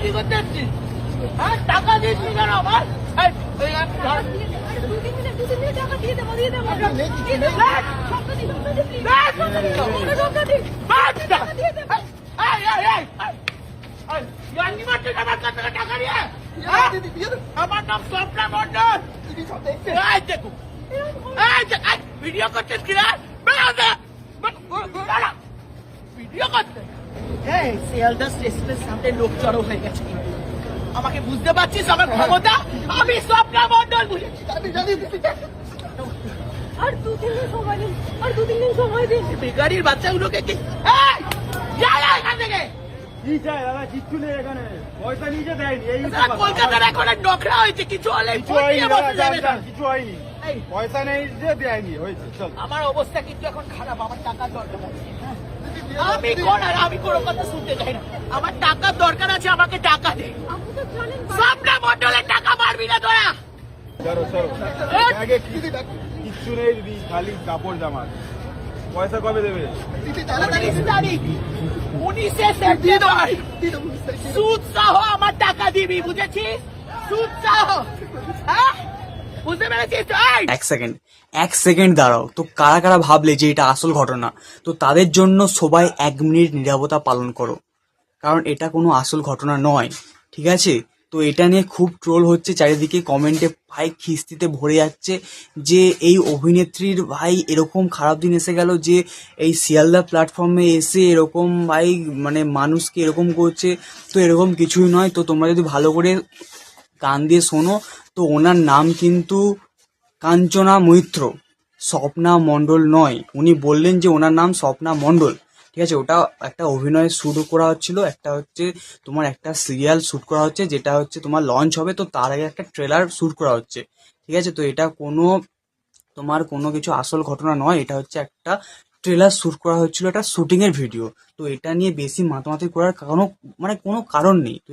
কি করতে এসছিস? হ্যাঁ, টাকা দিচ্ছি কেন আমার? এই, এই, ধর। টাকা দিয়ে দেবো এই, এই, এই, এই, ইয়ার্কি মারছিস আমার কাছ থেকে টাকা নিয়ে? হ্যাঁ? আমার নাম স্বপ্না মণ্ডল। এই দেখো, এই দেখ, এই, ভিডিও করছিস কি রে? বেরো দে। বেরো। ভিডিও করতে এই শিয়ালদা স্টেশনের সামনে লোক জড়ো হয়ে গেছে কিন্তু। আমাকে বুঝতে পারছিস আমার ক্ষমতা? আমি স্বপ্না মণ্ডল বুঝেছি। আমি জানি আর 2-3 দিন সময় দিন, আর 2-3 দিন সময় দিন। বেকারির বাচ্চাগুলোকে কি এই, যা যা এখান থেকে। কি চাই দাদা? কিচ্ছু নেই এখানে, পয়সা নিজে দেয়নি। এই সারা কলকাতার এখন এক নোকরা হয়েছে, কিছু হলে কিছু হয়নি পটিয়ে দাদা, বসে যাবে না। কিছু হয়নি। এই, পয়সা নেই যে দেয়নি, হয়েছে চল। আমার অবস্থা কিন্তু এখন খারাপ, আমার টাকার দরকার আছে। হ্যাঁ? আমি কোন আর আমি কোনো কথা শুনতে চাই না। আমার টাকার দরকার আছে, আমাকে টাকা দে। আপনি তো জানেন স্বপ্না মণ্ডলের টাকা মারবি না তোরা। চলো চলো, ব্যাগে কিচ্ছু নেই দিদি, খালি কাপড় জামা। পয়সা কবে দেবে? 19 তারিখ, 19শে সেপ্টেম্বর সুদ সহ আমার টাকা দিবি, বুঝেছিস? সুদ সহ। হ্যাঁ, বুঝতে পেরেছিস? এই, এক সেকেন্ড দাঁড়াও তো। কারা কারা ভাবলে যে এটা আসল ঘটনা, তো তাদের জন্য সবাই 1 মিনিট নীরবতা পালন করো, কারণ এটা কোনো আসল ঘটনা নয়, ঠিক আছে? তো এটা নিয়ে খুব ট্রোল হচ্ছে চারিদিকে, কমেন্টে ভাই খিস্তিতে ভরে যাচ্ছে যে এই অভিনেত্রীর ভাই এরকম খারাপ দিন এসে গেল যে এই শিয়ালদা প্ল্যাটফর্মে এসে এরকম ভাই মানে মানুষকে এরকম করছে। তো এরকম কিছুই নয়। তো তোমরা যদি ভালো করে কান দিয়ে শোনো, তো ওনার নাম কিন্তু কাঞ্চনা মৈত্র, স্বপ্না মণ্ডল নয়। উনি বললেন যে ওনার নাম স্বপ্না মণ্ডল, ঠিক আছে? ওটা একটা অভিনয়ের শ্যুটও করা হচ্ছিল, একটা হচ্ছে তোমার একটা সিরিয়াল শ্যুট করা হচ্ছে, যেটা হচ্ছে তোমার লঞ্চ হবে। তো তার আগে একটা ট্রেলার শ্যুট করা হচ্ছে, ঠিক আছে? তো এটা কোনো তোমার কোনো কিছু আসল ঘটনা নয়, এটা হচ্ছে একটা ট্রেলার শ্যুট করা হচ্ছিল, একটা শুটিং এর ভিডিও। তো এটা নিয়ে বেশি মাতামাতি করার কোনো কারণ নেই। তো